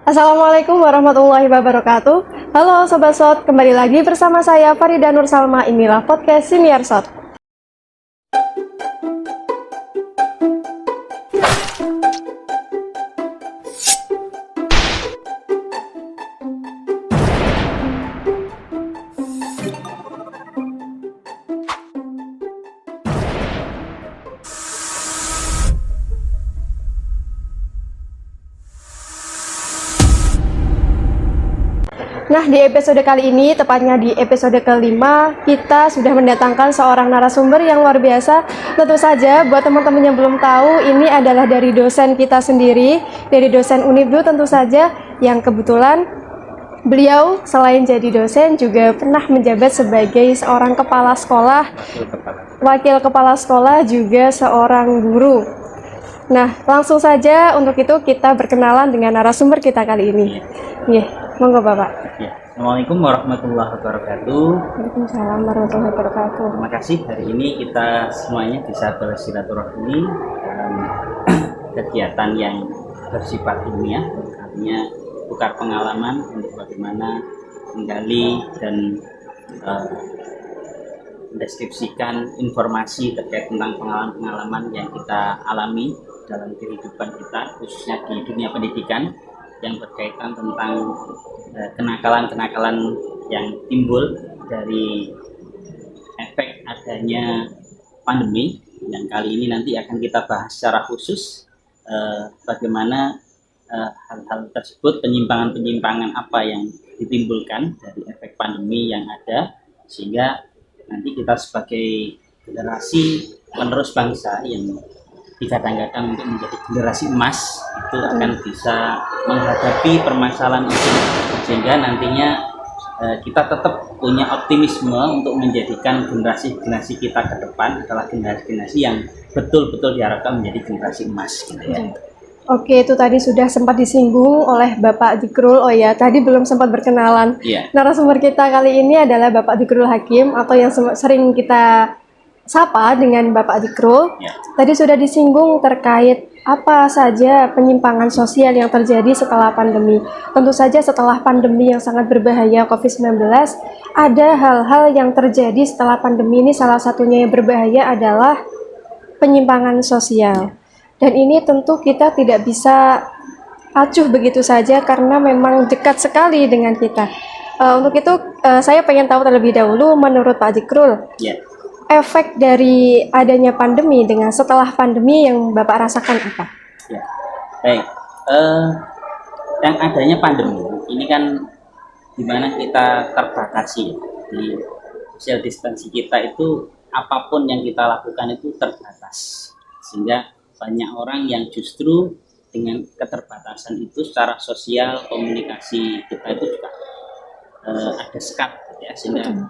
Assalamualaikum warahmatullahi wabarakatuh. Halo Sobat Sot, kembali lagi bersama saya Farida Nur Salma. Inilah podcast Senior Sot. Nah, di episode kali ini, tepatnya di episode kelima, kita sudah mendatangkan seorang narasumber yang luar biasa. Tentu saja, buat teman-teman yang belum tahu, ini adalah dari dosen kita sendiri, dari dosen Unibdu tentu saja, yang kebetulan beliau selain jadi dosen juga pernah menjabat sebagai seorang kepala sekolah, wakil kepala sekolah, juga seorang guru. Nah, langsung saja untuk itu kita berkenalan dengan narasumber kita kali ini. Monggo Bapak. Ya, Assalamualaikum warahmatullahi wabarakatuh. Waalaikumsalam warahmatullahi wabarakatuh. Terima kasih hari ini kita semuanya bisa bersilaturahmi dalam kegiatan yang bersifat ilmiah, artinya tukar pengalaman untuk bagaimana menggali dan mendeskripsikan informasi terkait tentang pengalaman-pengalaman yang kita alami dalam kehidupan kita, khususnya di dunia pendidikan, yang berkaitan tentang kenakalan-kenakalan yang timbul dari efek adanya pandemi. Dan kali ini nanti akan kita bahas secara khusus bagaimana hal-hal tersebut, penyimpangan-penyimpangan apa yang ditimbulkan dari efek pandemi yang ada, sehingga nanti kita sebagai generasi penerus bangsa yang digadang-gadang untuk menjadi generasi emas itu akan bisa menghadapi permasalahan itu, sehingga nantinya kita tetap punya optimisme untuk menjadikan generasi-generasi kita ke depan adalah generasi-generasi yang betul-betul diharapkan menjadi generasi emas gitu ya. Oke, itu tadi sudah sempat disinggung oleh Bapak Dzikrul. Oh ya, tadi belum sempat berkenalan. Narasumber kita kali ini adalah Bapak Dzikrul Hakim, atau yang sering kita sapa dengan Bapak Dzikrul. Tadi sudah disinggung terkait apa saja penyimpangan sosial yang terjadi setelah pandemi. Tentu saja setelah pandemi yang sangat berbahaya COVID-19, ada hal-hal yang terjadi setelah pandemi ini. Salah satunya yang berbahaya adalah penyimpangan sosial. Dan ini tentu kita tidak bisa acuh begitu saja karena memang dekat sekali dengan kita. Untuk itu saya pengen tahu terlebih dahulu, menurut Pak Dzikrul, efek dari adanya pandemi dengan setelah pandemi yang Bapak rasakan apa? Ya, baik. Yang adanya pandemi ini kan dimana kita terbatasi di social distancing kita itu, apapun yang kita lakukan itu terbatas, sehingga banyak orang yang justru dengan keterbatasan itu secara sosial komunikasi kita itu juga ada sekat ya, sehingga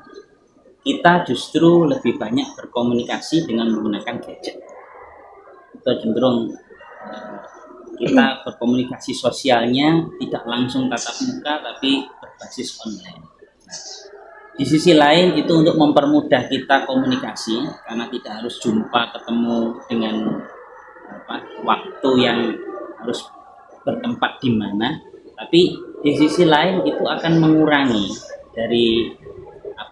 kita justru lebih banyak berkomunikasi dengan menggunakan gadget. Itu cenderung kita berkomunikasi sosialnya tidak langsung tatap muka tapi berbasis online. Nah, di sisi lain itu untuk mempermudah kita komunikasi karena tidak harus jumpa ketemu dengan waktu yang harus bertempat di mana, tapi di sisi lain itu akan mengurangi dari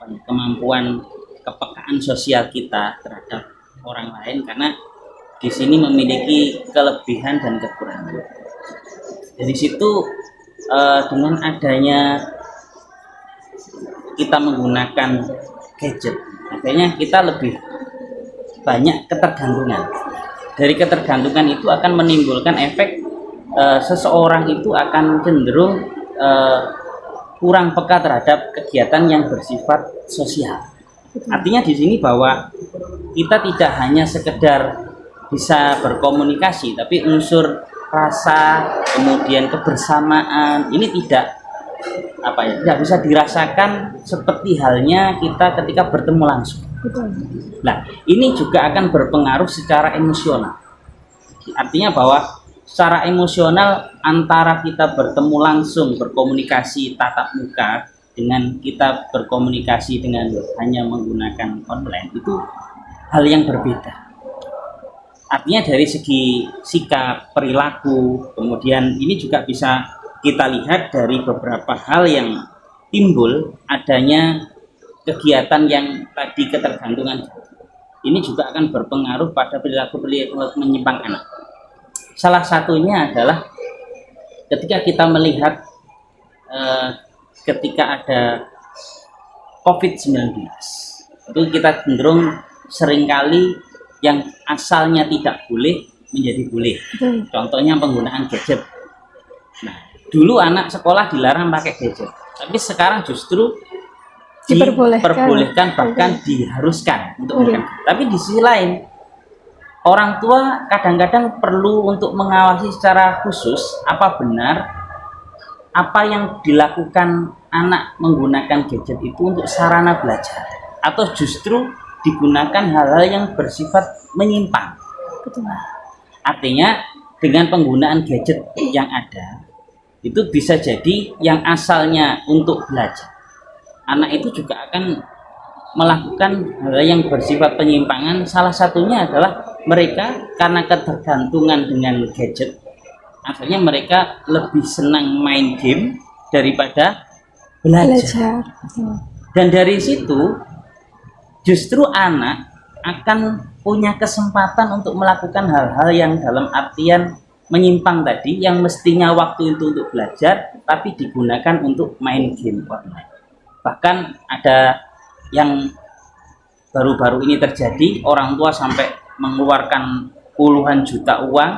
kemampuan kepekaan sosial kita terhadap orang lain, karena di sini memiliki kelebihan dan kekurangan. Dari situ dengan adanya kita menggunakan gadget, akhirnya kita lebih banyak ketergantungan. Dari ketergantungan itu akan menimbulkan efek seseorang itu akan cenderung kurang peka terhadap kegiatan yang bersifat sosial. Artinya di sini bahwa kita tidak hanya sekedar bisa berkomunikasi, tapi unsur rasa, kemudian kebersamaan ini tidak bisa dirasakan seperti halnya kita ketika bertemu langsung. Nah, ini juga akan berpengaruh secara emosional. Artinya bahwa secara emosional antara kita bertemu langsung berkomunikasi tatap muka dengan kita berkomunikasi dengan hanya menggunakan online itu hal yang berbeda. Artinya dari segi sikap, perilaku, kemudian ini juga bisa kita lihat dari beberapa hal yang timbul, adanya kegiatan yang tadi ketergantungan ini juga akan berpengaruh pada perilaku menyimpang anak. Salah satunya adalah ketika kita melihat ketika ada COVID-19, itu kita cenderung seringkali yang asalnya tidak boleh menjadi boleh. Contohnya penggunaan gadget. Nah, dulu anak sekolah dilarang pakai gadget, tapi sekarang justru diperbolehkan, bahkan diharuskan untuk menggunakan. Tapi di sisi lain, orang tua kadang-kadang perlu untuk mengawasi secara khusus apa benar apa yang dilakukan anak menggunakan gadget itu untuk sarana belajar, atau justru digunakan hal-hal yang bersifat menyimpang. Betul. Artinya dengan penggunaan gadget yang ada, itu bisa jadi yang asalnya untuk belajar, anak itu juga akan melakukan hal yang bersifat penyimpangan. Salah satunya adalah mereka karena ketergantungan dengan gadget, akhirnya mereka lebih senang main game daripada belajar. Dan dari situ justru anak akan punya kesempatan untuk melakukan hal-hal yang dalam artian menyimpang tadi, yang mestinya waktu itu untuk belajar tapi digunakan untuk main game online. Bahkan ada yang baru-baru ini terjadi, orang tua sampai mengeluarkan puluhan juta uang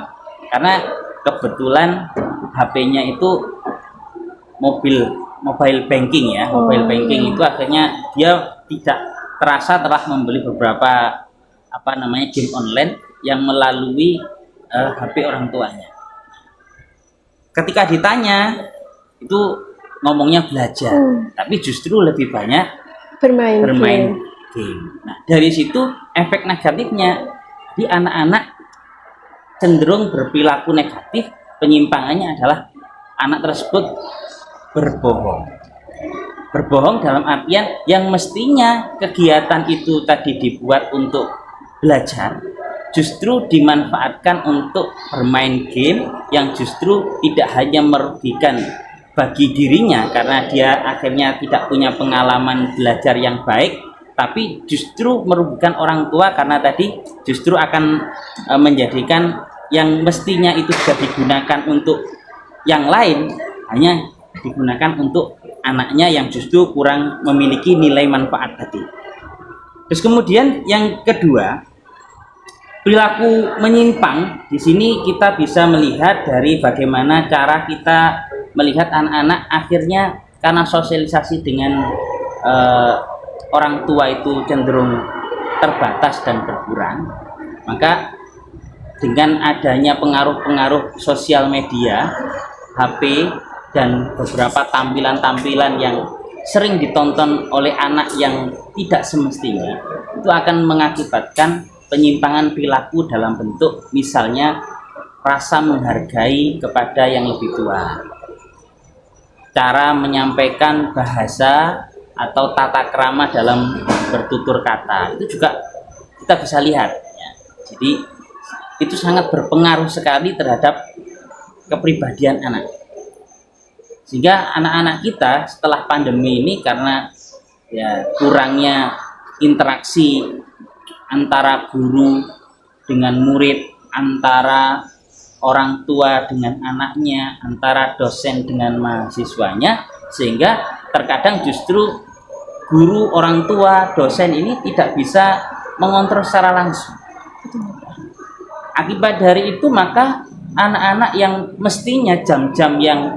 karena kebetulan HP-nya itu mobile banking ya. Mobile banking itu akhirnya dia tidak terasa telah membeli beberapa game online yang melalui HP orang tuanya. Ketika ditanya itu ngomongnya belajar, tapi justru lebih banyak bermain game. Nah, dari situ efek negatifnya di anak-anak cenderung berperilaku negatif. Penyimpangannya adalah anak tersebut berbohong dalam artian yang mestinya kegiatan itu tadi dibuat untuk belajar, justru dimanfaatkan untuk bermain game yang justru tidak hanya merugikan bagi dirinya karena dia akhirnya tidak punya pengalaman belajar yang baik, tapi justru merugikan orang tua karena tadi justru akan menjadikan yang mestinya itu sudah digunakan untuk yang lain hanya digunakan untuk anaknya yang justru kurang memiliki nilai manfaat tadi. Terus kemudian yang kedua, perilaku menyimpang. Di sini kita bisa melihat dari bagaimana cara kita melihat anak-anak akhirnya karena sosialisasi dengan orang tua itu cenderung terbatas dan berkurang, maka dengan adanya pengaruh-pengaruh sosial media, HP, dan beberapa tampilan-tampilan yang sering ditonton oleh anak yang tidak semestinya, itu akan mengakibatkan penyimpangan perilaku dalam bentuk misalnya rasa menghargai kepada yang lebih tua, cara menyampaikan bahasa atau tata krama dalam bertutur kata, itu juga kita bisa lihat ya. Jadi itu sangat berpengaruh sekali terhadap kepribadian anak, sehingga anak-anak kita setelah pandemi ini karena ya kurangnya interaksi antara guru dengan murid, antara orang tua dengan anaknya, antara dosen dengan mahasiswanya, sehingga terkadang justru guru, orang tua, dosen ini tidak bisa mengontrol secara langsung. Akibat dari itu maka anak-anak yang mestinya jam-jam yang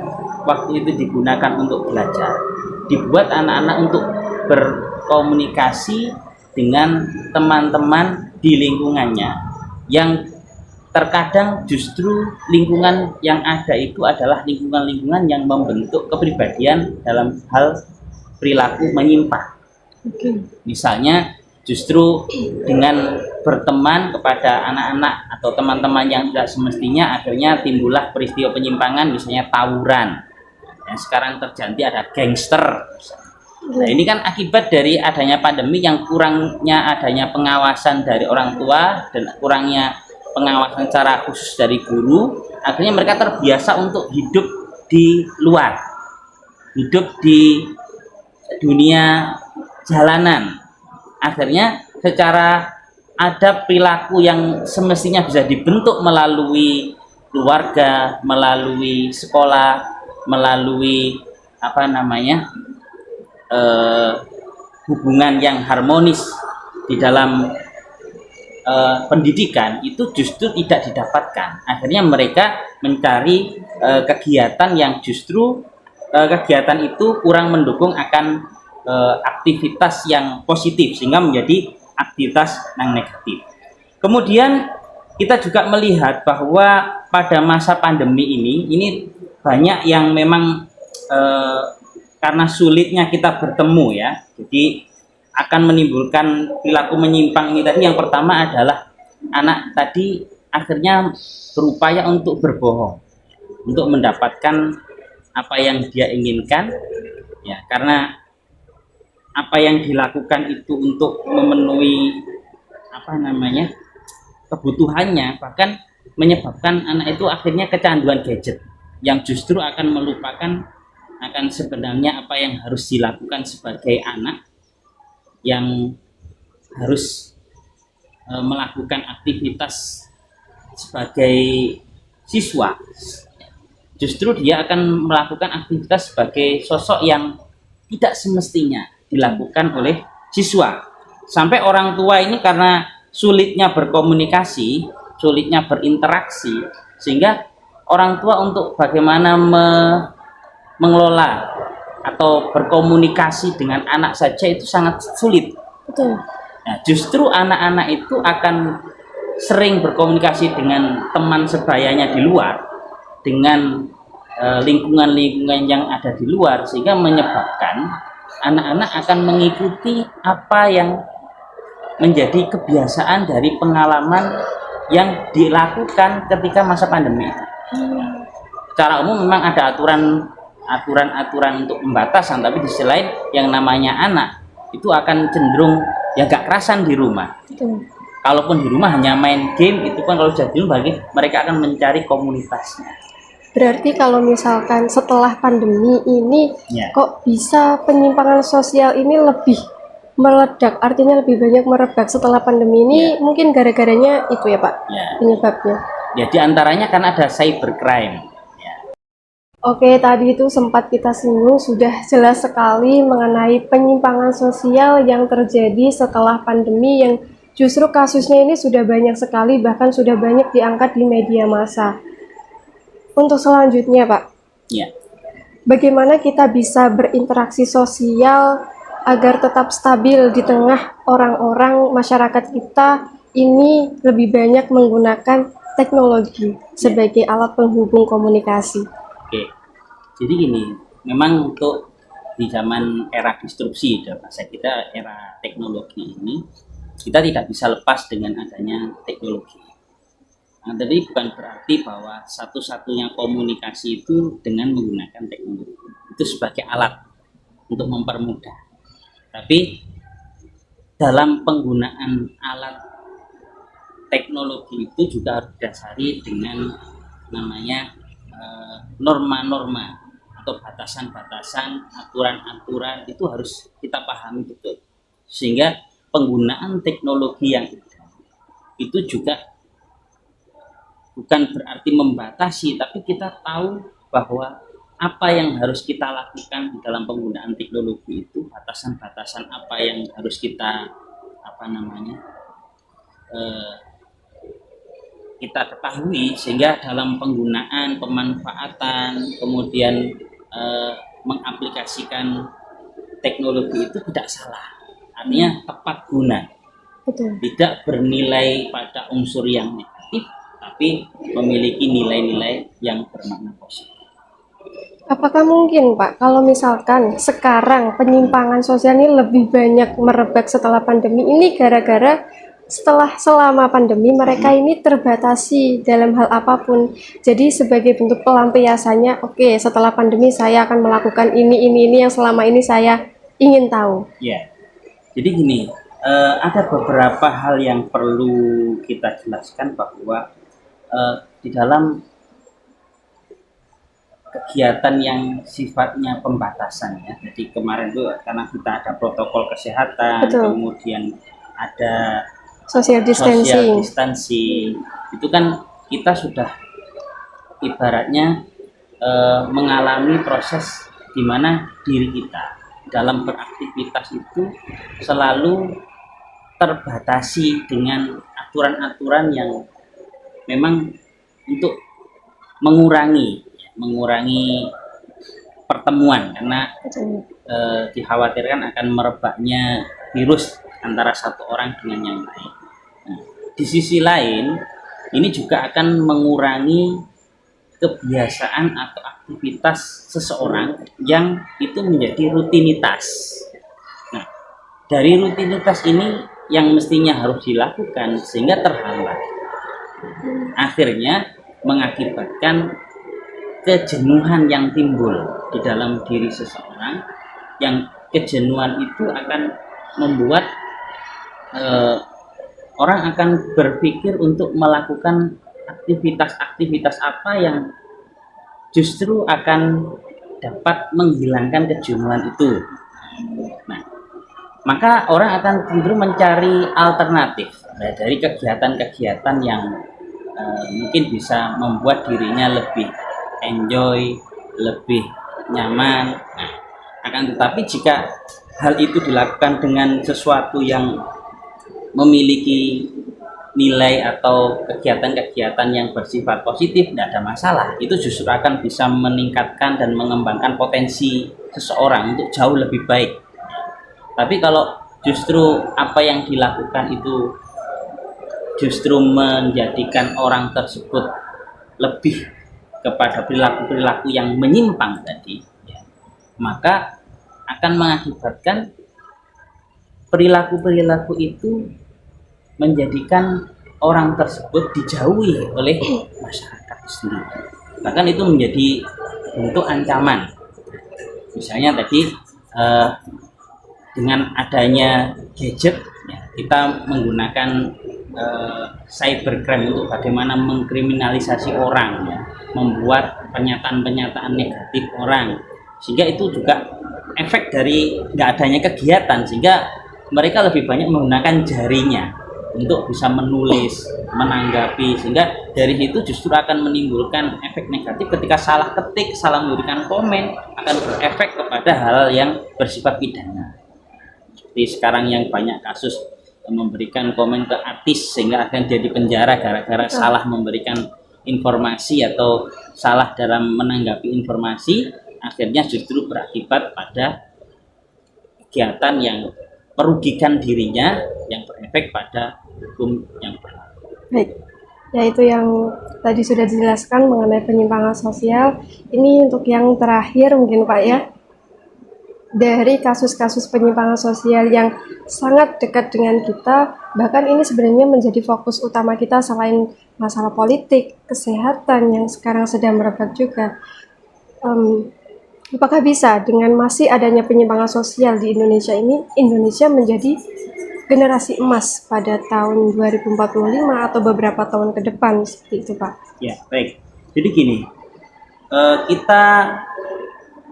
waktu itu digunakan untuk belajar, dibuat anak-anak untuk berkomunikasi dengan teman-teman di lingkungannya, yang terkadang justru lingkungan yang ada itu adalah lingkungan-lingkungan yang membentuk kepribadian dalam hal perilaku menyimpang. Misalnya justru dengan berteman kepada anak-anak atau teman-teman yang tidak semestinya, akhirnya timbullah peristiwa penyimpangan, misalnya tawuran. Yang sekarang terjadi ada gangster. Nah, ini kan akibat dari adanya pandemi yang kurangnya adanya pengawasan dari orang tua dan kurangnya pengawasan secara khusus dari guru. Akhirnya mereka terbiasa untuk hidup di luar, hidup di dunia jalanan. Akhirnya secara ada perilaku yang semestinya bisa dibentuk melalui keluarga, melalui sekolah, melalui hubungan yang harmonis di dalam pendidikan, itu justru tidak didapatkan. Akhirnya mereka mencari kegiatan yang justru kegiatan itu kurang mendukung akan aktivitas yang positif, sehingga menjadi aktivitas yang negatif. Kemudian kita juga melihat bahwa pada masa pandemi ini banyak yang memang karena sulitnya kita bertemu ya, jadi akan menimbulkan perilaku menyimpang ini tadi. Yang pertama adalah anak tadi akhirnya berupaya untuk berbohong untuk mendapatkan apa yang dia inginkan ya, karena apa yang dilakukan itu untuk memenuhi kebutuhannya, bahkan menyebabkan anak itu akhirnya kecanduan gadget yang justru akan melupakan akan sebenarnya apa yang harus dilakukan sebagai anak yang harus melakukan aktivitas sebagai siswa. Justru dia akan melakukan aktivitas sebagai sosok yang tidak semestinya dilakukan oleh siswa. Sampai orang tua ini karena sulitnya berkomunikasi, sulitnya berinteraksi, sehingga orang tua untuk bagaimana mengelola atau berkomunikasi dengan anak saja itu sangat sulit. Betul. Nah, justru anak-anak itu akan sering berkomunikasi dengan teman sebayanya di luar, dengan lingkungan-lingkungan yang ada di luar, sehingga menyebabkan anak-anak akan mengikuti apa yang menjadi kebiasaan dari pengalaman yang dilakukan ketika masa pandemi itu. Secara umum memang ada aturan untuk pembatasan, tapi di sisi lain yang namanya anak itu akan cenderung ya gak kerasan di rumah. Kalaupun di rumah hanya main game, itu kan kalau jadi mereka akan mencari komunitasnya. Berarti kalau misalkan setelah pandemi ini kok bisa penyimpangan sosial ini lebih meledak, artinya lebih banyak merebak setelah pandemi ini, mungkin gara-garanya itu ya Pak, penyebabnya. Ya, diantaranya kan ada cybercrime. Oke, tadi itu sempat kita singgung, sudah jelas sekali mengenai penyimpangan sosial yang terjadi setelah pandemi, yang justru kasusnya ini sudah banyak sekali, bahkan sudah banyak diangkat di media massa. Untuk selanjutnya Pak, bagaimana kita bisa berinteraksi sosial agar tetap stabil di tengah orang-orang masyarakat kita ini lebih banyak menggunakan teknologi sebagai alat penghubung komunikasi? Oke, jadi gini, memang untuk di zaman era disrupsi, masa kita era teknologi ini, kita tidak bisa lepas dengan adanya teknologi. Nah, jadi bukan berarti bahwa satu-satunya komunikasi itu dengan menggunakan teknologi. Itu sebagai alat untuk mempermudah. Tapi dalam penggunaan alat teknologi itu juga harus didasari dengan namanya norma-norma atau batasan-batasan, aturan-aturan, itu harus kita pahami betul. Sehingga penggunaan teknologi yang itu juga bukan berarti membatasi, tapi kita tahu bahwa apa yang harus kita lakukan di dalam penggunaan teknologi itu, batasan-batasan apa yang harus kita kita ketahui, sehingga dalam penggunaan, pemanfaatan, kemudian mengaplikasikan teknologi itu tidak salah, artinya tepat guna. Tidak bernilai pada unsur yang negatif, tapi memiliki nilai-nilai yang bermakna positif. Apakah mungkin Pak, kalau misalkan sekarang penyimpangan sosial ini lebih banyak merebak setelah pandemi ini, gara-gara selama pandemi mereka ini terbatasi dalam hal apapun. Jadi sebagai bentuk pelampiasannya, oke, setelah pandemi saya akan melakukan ini yang selama ini saya ingin tahu. Ya, jadi gini, ada beberapa hal yang perlu kita jelaskan bahwa di dalam kegiatan yang sifatnya pembatasan ya. Jadi kemarin itu karena kita ada protokol kesehatan, Betul. kemudian ada Social distancing, itu kan kita sudah ibaratnya mengalami proses di mana diri kita dalam beraktivitas itu selalu terbatasi dengan aturan-aturan yang memang untuk mengurangi pertemuan karena dikhawatirkan akan merebaknya virus antara satu orang dengan yang lain. Nah, di sisi lain ini juga akan mengurangi kebiasaan atau aktivitas seseorang yang itu menjadi rutinitas. Nah, dari rutinitas ini yang mestinya harus dilakukan sehingga terhambat. Akhirnya mengakibatkan kejenuhan yang timbul di dalam diri seseorang, yang kejenuhan itu akan membuat orang akan berpikir untuk melakukan aktivitas-aktivitas apa yang justru akan dapat menghilangkan kejenuhan itu. Nah, maka orang akan cenderung mencari alternatif dari kegiatan-kegiatan yang mungkin bisa membuat dirinya lebih enjoy, lebih nyaman. Nah, akan tetapi jika hal itu dilakukan dengan sesuatu yang memiliki nilai atau kegiatan-kegiatan yang bersifat positif, tidak ada masalah. Itu justru akan bisa meningkatkan dan mengembangkan potensi seseorang untuk jauh lebih baik. Tapi kalau justru apa yang dilakukan itu justru menjadikan orang tersebut lebih kepada perilaku-perilaku yang menyimpang tadi, ya, maka akan mengakibatkan perilaku-perilaku itu menjadikan orang tersebut dijauhi oleh masyarakat sendiri. Bahkan itu menjadi bentuk ancaman. Misalnya tadi dengan adanya gadget, ya, kita menggunakan cybercrime untuk bagaimana mengkriminalisasi orang, ya, membuat pernyataan-pernyataan negatif orang, sehingga itu juga efek dari nggak adanya kegiatan, sehingga mereka lebih banyak menggunakan jarinya untuk bisa menulis, menanggapi, sehingga dari situ justru akan menimbulkan efek negatif ketika salah ketik, salah memberikan komen, akan berefek kepada hal yang bersifat pidana. Seperti sekarang yang banyak kasus memberikan komen ke artis sehingga akan jadi penjara gara-gara salah memberikan informasi atau salah dalam menanggapi informasi, akhirnya justru berakibat pada kegiatan yang merugikan dirinya yang berefek pada hukum yang berlaku. Baik, yaitu yang tadi sudah dijelaskan mengenai penyimpangan sosial. Ini untuk yang terakhir mungkin Pak ya, dari kasus-kasus penyimpangan sosial yang sangat dekat dengan kita, bahkan ini sebenarnya menjadi fokus utama kita selain masalah politik, kesehatan yang sekarang sedang merebak juga. Apakah bisa dengan masih adanya penyimpangan sosial di Indonesia ini, Indonesia menjadi generasi emas pada tahun 2045 atau beberapa tahun ke depan seperti itu Pak? Ya, baik. Jadi gini, kita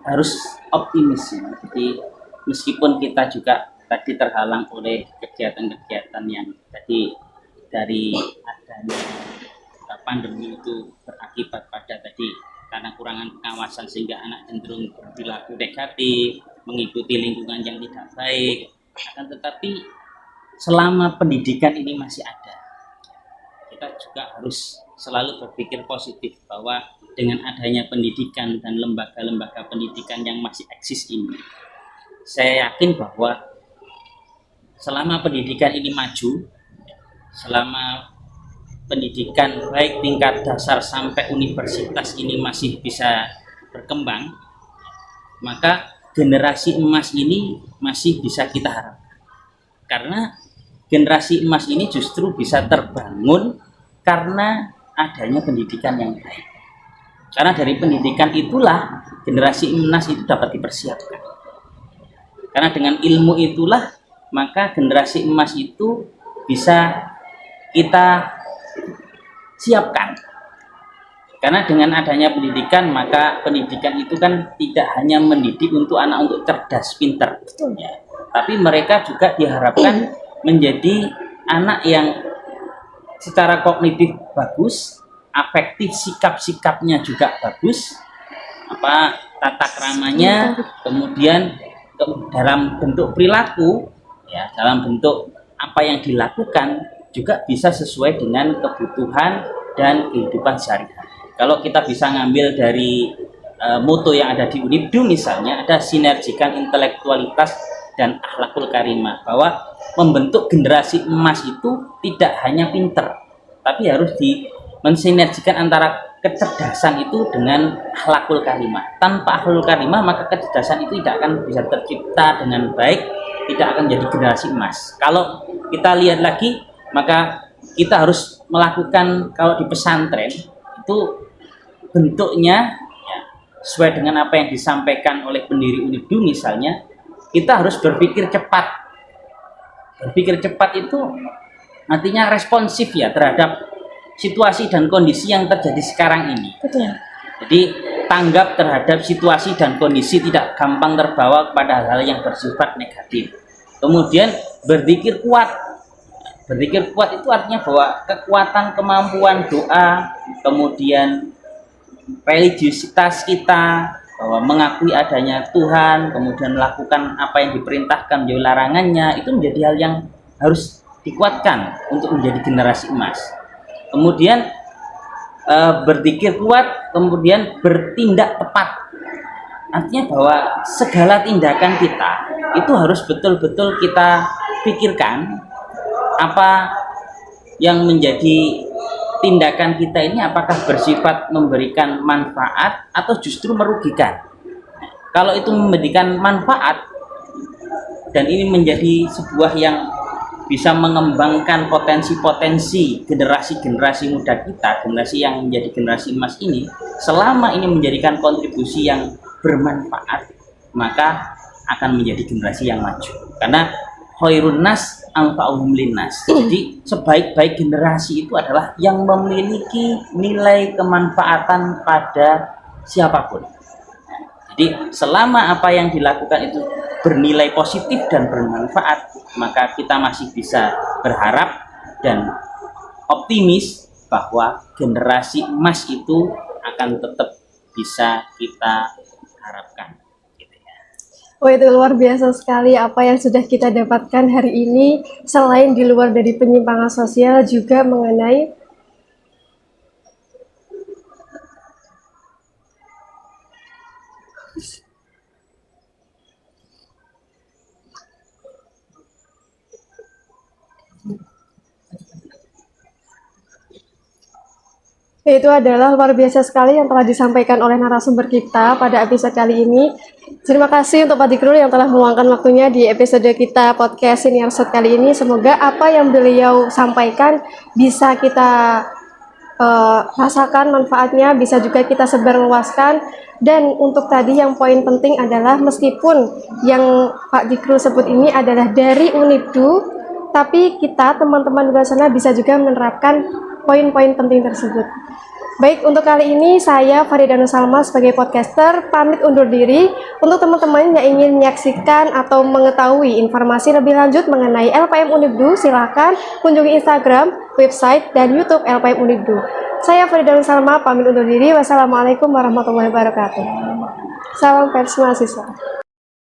harus optimis ya. Jadi meskipun kita juga tadi terhalang oleh kegiatan-kegiatan yang tadi dari adanya pandemi itu berakibat pada tadi karena kurangan pengawasan sehingga anak cenderung berperilaku negatif, mengikuti lingkungan yang tidak baik. Akan tetapi selama pendidikan ini masih ada, kita juga harus selalu berpikir positif bahwa dengan adanya pendidikan dan lembaga-lembaga pendidikan yang masih eksis ini, saya yakin bahwa selama pendidikan ini maju, selama pendidikan baik tingkat dasar sampai universitas ini masih bisa berkembang, maka generasi emas ini masih bisa kita harapkan. Karena generasi emas ini justru bisa terbangun karena adanya pendidikan yang baik. Karena dari pendidikan itulah generasi emas itu dapat dipersiapkan. Karena dengan ilmu itulah maka generasi emas itu bisa kita siapkan. Karena dengan adanya pendidikan, maka pendidikan itu kan tidak hanya mendidik untuk anak untuk cerdas, pintar, ya, tapi mereka juga diharapkan menjadi anak yang secara kognitif bagus, afektif, sikap-sikapnya juga bagus, tata keramanya, kemudian dalam bentuk perilaku, ya, dalam bentuk apa yang dilakukan juga bisa sesuai dengan kebutuhan dan kehidupan sehari-hari. Kalau kita bisa ngambil dari moto yang ada di UNIBDU misalnya, ada sinergikan intelektualitas dan akhlakul karimah, bahwa membentuk generasi emas itu tidak hanya pinter, tapi harus mensinergikan antara kecerdasan itu dengan akhlakul karimah. Tanpa akhlakul karimah, maka kecerdasan itu tidak akan bisa tercipta dengan baik, tidak akan jadi generasi emas. Kalau kita lihat lagi, maka kita harus melakukan, kalau di pesantren itu bentuknya ya, sesuai dengan apa yang disampaikan oleh pendiri UNIBDU misalnya, kita harus berpikir cepat. Berpikir cepat itu artinya responsif ya terhadap situasi dan kondisi yang terjadi sekarang ini. Betul. Jadi tanggap terhadap situasi dan kondisi, tidak gampang terbawa kepada hal-hal yang bersifat negatif. Kemudian berpikir kuat. Berpikir kuat itu artinya bahwa kekuatan kemampuan doa, kemudian religiusitas kita, bahwa mengakui adanya Tuhan, kemudian melakukan apa yang diperintahkan, menjauhi larangannya, itu menjadi hal yang harus dikuatkan untuk menjadi generasi emas. Kemudian berpikir kuat, kemudian bertindak tepat. Artinya bahwa segala tindakan kita itu harus betul-betul kita pikirkan apa yang menjadi tindakan kita ini, apakah bersifat memberikan manfaat atau justru merugikan. Kalau itu memberikan manfaat dan ini menjadi sebuah yang bisa mengembangkan potensi-potensi generasi-generasi muda kita, generasi yang menjadi generasi emas ini, selama ini menjadikan kontribusi yang bermanfaat, maka akan menjadi generasi yang maju. Karena khairun nas anfa'uhum linnas. Jadi sebaik-baik generasi itu adalah yang memiliki nilai kemanfaatan pada siapapun. Jadi selama apa yang dilakukan itu bernilai positif dan bermanfaat, maka kita masih bisa berharap dan optimis bahwa generasi emas itu akan tetap bisa kita harapkan. Oh, itu luar biasa sekali apa yang sudah kita dapatkan hari ini, selain di luar dari penyimpangan sosial juga mengenai itu adalah luar biasa sekali yang telah disampaikan oleh narasumber kita pada episode kali ini. Terima kasih untuk Pak Dzikrul yang telah meluangkan waktunya di episode kita podcast Senior Set kali ini. Semoga apa yang beliau sampaikan bisa kita rasakan manfaatnya, bisa juga kita sebarluaskan. Dan untuk tadi yang poin penting adalah meskipun yang Pak Dzikrul sebut ini adalah dari UNIBDU, tapi kita teman-teman di luar sana bisa juga menerapkan poin-poin penting tersebut. Baik, untuk kali ini saya Farida Nur Salma sebagai podcaster pamit undur diri. Untuk teman-teman yang ingin menyaksikan atau mengetahui informasi lebih lanjut mengenai LPM UNIBDU, silakan kunjungi Instagram, website, dan YouTube LPM UNIBDU. Saya Farida Nur Salma pamit undur diri. Wassalamualaikum warahmatullahi wabarakatuh. Salam pers mahasiswa.